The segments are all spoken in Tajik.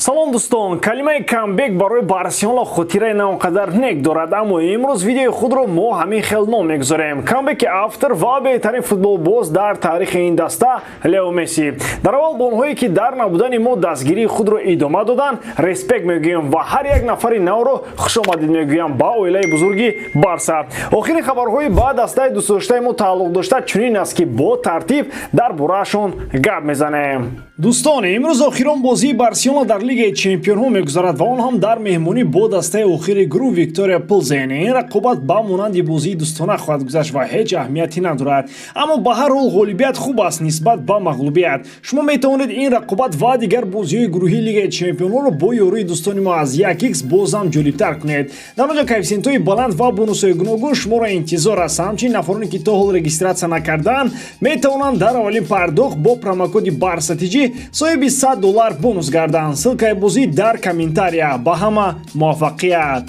салом дӯстон, калимаи камбек барои барселона хотираи на он қадар нек дорад, аммо имрӯз видеои худро мо ҳамин хел ном мегузорем. Камбеки автор ва беҳтарин футболбоз дар таърихи ин даста Лео Месси. Дар аввал ба онҳое ки дар набудани мо дастгирии худро идома доданд респект мегӯем ва ҳар як нафари навро хушомадид мегӯям ба оилаи бузурги Барса. Охирин хабарҳои ба дастаи дӯстдоштаи мо тааллуқ дошта чунин аст ки бо тартиб дар бораашон гап мезанем. Дӯстон, имрӯз охирон бозии Барселона дар Лигаи Чемпионҳо мегузарад ва он ҳам дар меҳмонӣ бо дастаи охири гурӯҳ Виктория Плзен. Ин рақобат ба монанди бозии дӯстона хоҳад гузашт ва ҳеҷ аҳамияте надорад. Аммо ба ҳар ҳол ғолибият хуб аст нисбат ба мағлубият. Шумо метавонед ин рақобат ва дигар бозиҳои гурӯҳии Лигаи Чемпионҳоро бо ёрии дӯстони мо аз 1x бозам ҷолибтар кунед. Дар онҷо коэффициентҳои баланд ва бонусҳои гуногун шуморо интизор аст. Ҳамчунин нафароне ки то ҳол регистратсия накардаанд метавонанд дар аввалин пардохт бо промокоди барсатиҷӣ соҳиби $100 бонус гарданд. Ссилкаи бозӣ дар комментария. Ба ҳама муваффақият.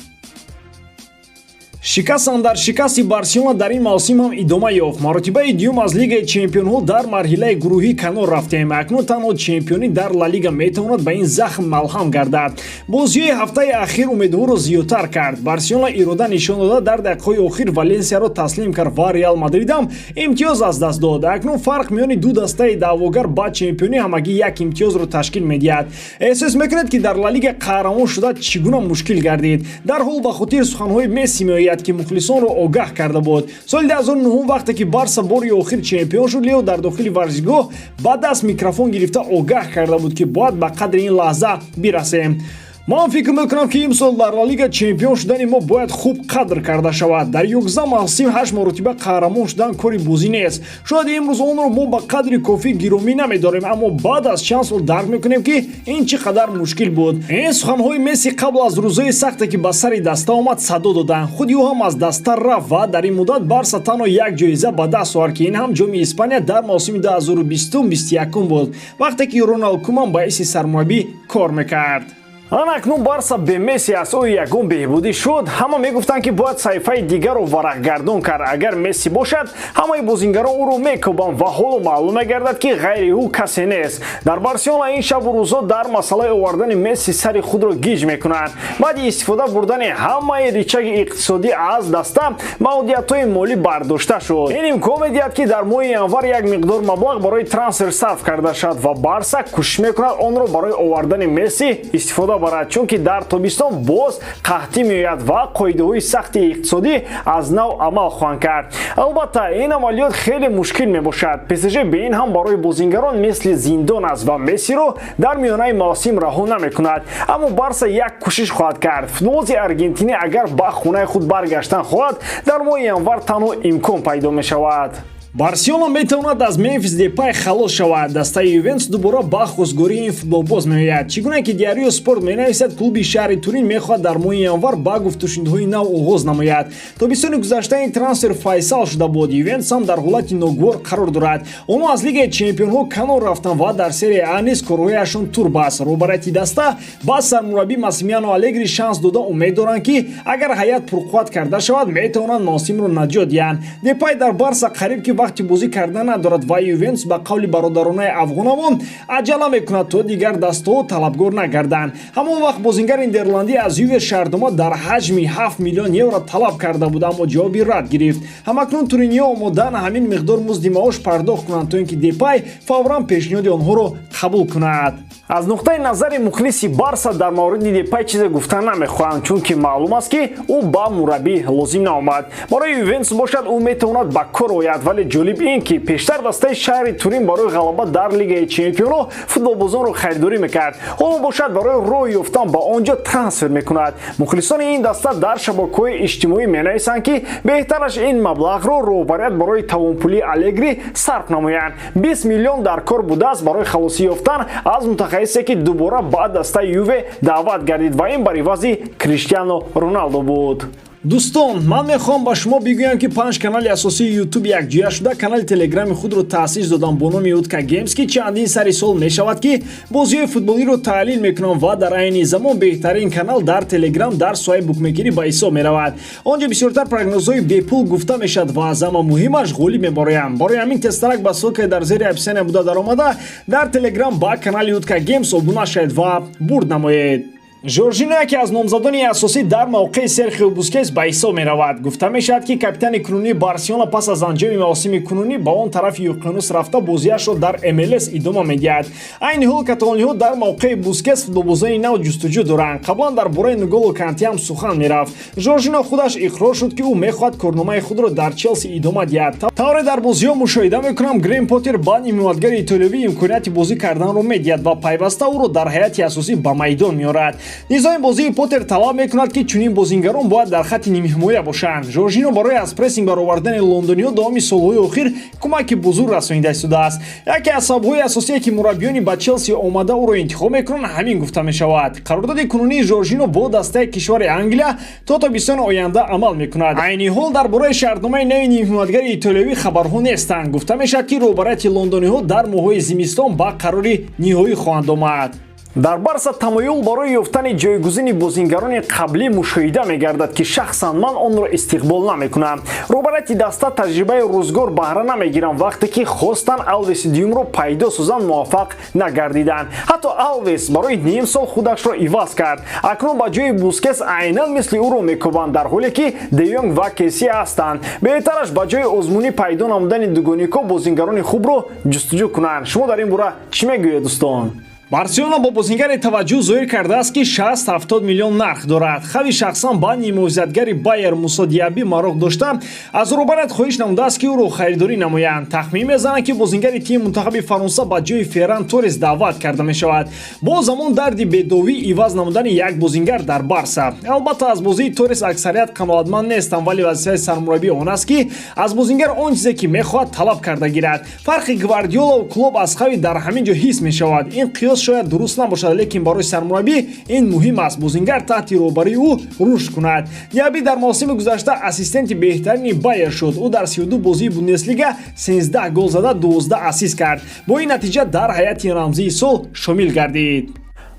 Шикастан дар шикасти Барселона дар ин мавсим ҳам идома ёфт. Маротибаи дуюм аз Лигаи Чемпионҳо дар марҳилаи гурӯҳӣ канор рафтем. Акнун танҳо чемпионӣ дар Ла Лига метавонад ба ин захм малҳам гардад. Бозиҳои ҳафтаи ахир умедворро зиёдтар кард. Барселона ирода нишон дода дар дақиқаҳои охир Валенсияро таслим кард ва Реал Мадридам имтиёз аз даст дод. Акнун фарқ миёни ду дастаи даъвогар ба чемпионӣ ҳамагӣ як имтиёзро ташкил медиҳад. Эҳсос мекунед ки дар Ла Лига қаҳрамон шуда чӣ гуна мушкил гардид. Дарҳол ба хотир суханҳои Месси меояд ки мухлисонро огаҳ карда буд. Соли 2009 вақте ки Барса бори охир чемпион шуд, Лео дар дохили варзишгоҳ ба даст микрофон гирифта огаҳ карда буд ки бояд ба қадри ин лаҳза бирасем. Ман фикр мекунам ки имсол дар Ла Лига чемпион шудани мо бояд хуб қадр карда шавад. Дар 11 мавсим 8 маротиба қаҳрамон шудан кори бозӣ нест. Шояд имрӯз онро мо ба қадри кофӣ гиромӣ намедорем, аммо баъд аз чанд сол дарк мекунем ки ин чӣ қадар мушкил буд. Ин суханҳои Месси қабл аз рӯзҳои сахте ки ба сари даста омад садо доданд. Худи ӯ ҳам аз даста рафт ва дар ин муддат Барса танҳо як ҷоиза ба даст овард ки ин ҳам ҷоми Испания дар мавсими 2020-21 буд, вақте ки Роналд Куман ба ҳисси сармураббӣ кор мекард. Анакнун Барса бе Месси аз ӯ ягон беҳбудӣ шуд. Ҳама мегуфтанд ки бояд саҳифаи дигарро варақгардон кард. Агар Месси бошад, ҳамаи бозингарон ӯро мекӯбанд ва ҳоло маълум мегардад ки ғайри ӯ касе нест. Дар Барселона ин шабу рӯзҳо дар масъалаи овардани Месси сари худро гиҷ мекунанд. Баъди истифода бурдани ҳамаи ричаги иқтисодӣ аз даста маҳдудиятҳои молӣ бардошта шуд. Ин имкон медиҳад ки дар моҳи январ як миқдор маблағ барои трансфер сарф карда шавад ва Барса кӯшиш мекунад онро барои овардани Месси истифода барад, чунки дар тобистон боз қаҳтӣ меояд ва қоидаҳои сахти иқтисодӣ аз нав амал хоҳанд кард. Албатта ин амалиёт хеле мушкил мебошад. ПСЖ be ин ҳам барои бозингарон мисли зиндон аст ва МЕССИРО дар миёнаи мавсим раҳо намекунад. Аммо Барса як кӯшиш хоҳад кард. Футболбози аргентинӣ агар ба хонаи худ баргаштан хоҳад, дар моҳи январ танҳо имкон пайдо мешавад. Барселона метавонад аз Мемфис Депай халос шавад. Дастаи Ювентус дубора ба хостгории ин футболбоз меояд. Чӣ гуна ки Диарио Спорт менависад, клуби шаҳри Турин мехоҳад дар моҳи январ ба гуфтушунидҳои нав оғоз намояд. Тобистони гузашта ин трансфер файсал шуда буд. Ювентус ҳам дар ҳолати ногувор қарор дорад. Онҳо аз Лигаи Чемпионҳо канор рафтанд ва дар серия А низ корҳояшон турб аст. Роҳбарияти даста ба сармураббӣ Массимилиано Алегри шанс дода умед доранд ки агар ҳаят пурқувват карда шавад, метавонанд мавсимро наҷот диҳанд. Депай дар Барса қариб ки вақти бозӣ кардан надорад ва Ювентус ба қавли бародаронаи афғонавон аҷала мекунад то дигар дастаҳо талабгор нагарданд. Ҳамон вақт бозингар нидерландӣ аз Юве шаҳрдома дар ҳаҷми 7 миллион евро талаб карда буд, аммо ҷавоби рад гирифт. Ҳамакнун туриниҳо омодаанд ҳамин миқдор музди маош пардохт кунанд то ин ки Депай фавран пешниҳоди онҳоро қабул кунад. Аз нуқтаи назари мухлиси Барса дар мавриди Депай чизе гуфтан намехоҳанд, чунки маълум аст ки ӯ ба мураббӣ лозим наомад. Барои Ювентус бошад ӯ метавонад ба кор ояд, вале ҷолиб ин ки пештар дастаи шаҳри Турин барои ғалаба дар Лигаи Чемпионҳо футболбозонро харидорӣ мекард. Ҳоло бошад барои роҳ ёфтан ба он ҷо трансфер мекунад. Мухлисони ин даста дар шабакаҳои иҷтимоӣ менависанд ки беҳтараш ин маблағро роҳбарият барои тавонпулии Алегри сарф намоянд. 20 миллион дар кор будааст барои халосӣ ёфтан аз мутахассисе ки дубора ба дастаи Юве даъват гардид ва ин бар ивази Криштиано Роналдо буд. дӯстон, ман мехоҳам ба шумо бигӯям, ки 5 канали асосии YouTube якҷоя шуда канали Телеграми худро таъсис додам бо номи UTKA Games, ки чандин сари сол мешавад, ки бозиҳои футболиро таҳлил мекунам ва дар айни замон беҳтарин канал дар Telegram дар соҳаи букмекерӣ ба ҳисоб меравад. Онҷо бисёртар прогнозҳои бепул гуфта мешавад ва аз ҳама муҳимаш ғолиб мебароям. Барои ҳамин тестарак ба ссилкаи дар зери описания буда даромада дар Telegram ба канали UTKA Games обуна шавед ва бурд намоед. Жоржино яке аз номзадони асосӣ дар мавқеи Серхио Бускетс ба ҳисоб меравад. Гуфта мешавад, ки капитани кунунии Барселона пас аз анҷоми мавсими кунунӣ ба он тарафи уқёнус рафта бозиашро дар MLS идома медиҳад. Айни ҳол каталониҳо дар мавқеи Бускетс футболбозони нав ҷустуҷӯ доранд. Қаблан дар бораи Нголо Канте ҳам сухан мерафт. Жоржино худаш иқрор шуд, ки ӯ мехоҳад корномаи худро дар Челси идома диҳад. тавре дар бозиҳо мушоҳида мекунам, Грейм Поттер ба нимоятгари итолиёвӣ имконияти бозӣ карданро медиҳад ва пайваста ӯро дар ҳайати асосӣ ба майдон меорад. Низоми бозии Поттер талаб мекунад, ки чунин бозингарон бояд дар хатти нимҳимоя бошанд. Жоржино барои аз прессинг баровардани лондониҳо давоми солҳои охир кӯмаки бузург расонида истодааст. Яке аз сабабҳои асосие, ки мураббиёни ба Челси омада ӯро интихоб мекунанд, ҳамин гуфта мешавад. Қарордоди кунунии Жоржино бо дастаи кишвари Англия то тобистони оянда амал мекунад. Айни ҳол дар бораи шартномаи нави нимҳимоятгари итолиёвӣ хабарҳо нестанд. Гуфта мешавад, ки роҳбарияти лондониҳо дар моҳҳои зимистон ба қарори ниҳоӣ хоҳанд омад. Дар Барса тамоюл барои ёфтани ҷойгузини бозингарони қаблӣ мушоҳида мегардад, ки шахсан ман онро истиқбол намекунам. Роҳбарияти даста таҷрибаи рӯзгор баҳра намегиранд, вақте ки хостан Алвеси дуюмро пайдо созанд муваффақ нагардиданд. ҳатто Алвес барои ним сол худашро иваз кард. акнун ба ҷои Бускетс айнан мисли ӯро мекобанд, дар ҳоле ки Де Йонг ва Кеси ҳастанд. беҳтараш ба ҷои озмунӣ пайдо намудани дугонико бозингарони хубро ҷустуҷӯ кунанд. шумо дар ин бора чӣ мегӯед дӯстон? Барселона бо бозингаре таваҷҷӯҳ зоҳир кардааст, ки 60-70 миллион нарх дорад. ХАВИ шахсан ба нимовизатгари Байер Мусо Диаби мароғ дошта, аз роҳбарият хоҳиш намудааст, ки ӯро харидорӣ намоянд. тахмин мезананд, ки бозингари тими мунтахаби Фаронса ба ҷои Ферран Торрес даъват карда мешавад. бо замон дарди бедовӣ иваз намудани як бозингар дар Барса. албатта аз бозии Торрес аксарият қаноатманд нестанд, вале вазифаи сармураббӣ он аст, ки аз бозингар он чизе, ки мехоҳад талаб карда гирад. фарқи Гвардиола клуб аз ХАВИ дар ҳамин ҷо ҳис мешавад. ин қиёс шояд дуруст набошад, лекин барои сармураббӣ ин муҳим аст бозингар таҳти роҳбарии ӯ рушд кунад. Диаби дар мавсими гузашта ассистенти беҳтарини Байер шуд. ӯ дар 32 бозии Бундеслига 13 гол зада 12 ассист кард. бо ин натиҷа дар ҳайати рамзии сол шомил гардид.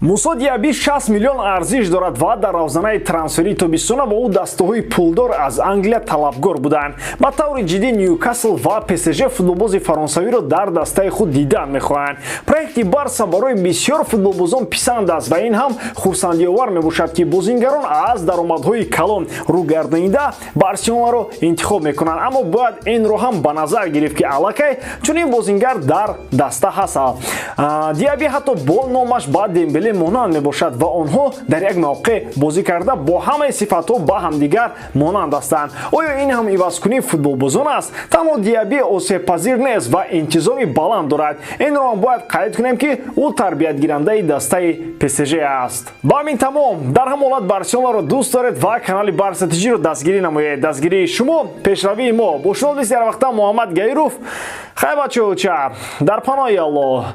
Мусо Диаби 60 миллион арзиш дорад ва дар равзанаи трансфери тобистона бо ӯ дастаҳои пулдор аз Англия талабгор буданд. ба таври ҷиддӣ Ньюкасл ва ПСЖ футболбози фаронсавиро дар дастаи худ дидан мехоҳанд. проекти Барса барои бисёр футболбозон писанд аст ва ин ҳам хурсандиовар мебошад, ки бозингарон аз даромадҳои калон рӯгардонида Барселонаро интихоб мекунанд. аммо бояд инро ҳам ба назар гирифт, ки аллакай чунин бозингар дар даста ҳаст. Диаби ҳатто бо номаш ба Дембелеи монанд мебошад ва онҳо дар як мавқеъ бозӣ карда бо ҳамаи сифатҳо ба ҳамдигар монанд ҳастанд. оё ин ҳам ивазкунии футболбозон аст? танҳо Диаби осебпазир нест ва интизоми баланд дорад. инро ҳам бояд қайд кунем, ки ӯ тарбиятгирандаи дастаи ПСЖ аст. ба ҳамин тамом дар ҳам ҳолат Барселонаро дӯст доред ва канали Барса ТЖ-ро дастгирӣ намоед. дастгирии шумо пешравии мо. бо шумо бисёр вақта Муҳаммад Гайруф. хай бачаҳо, дар паноҳи Аллоҳ.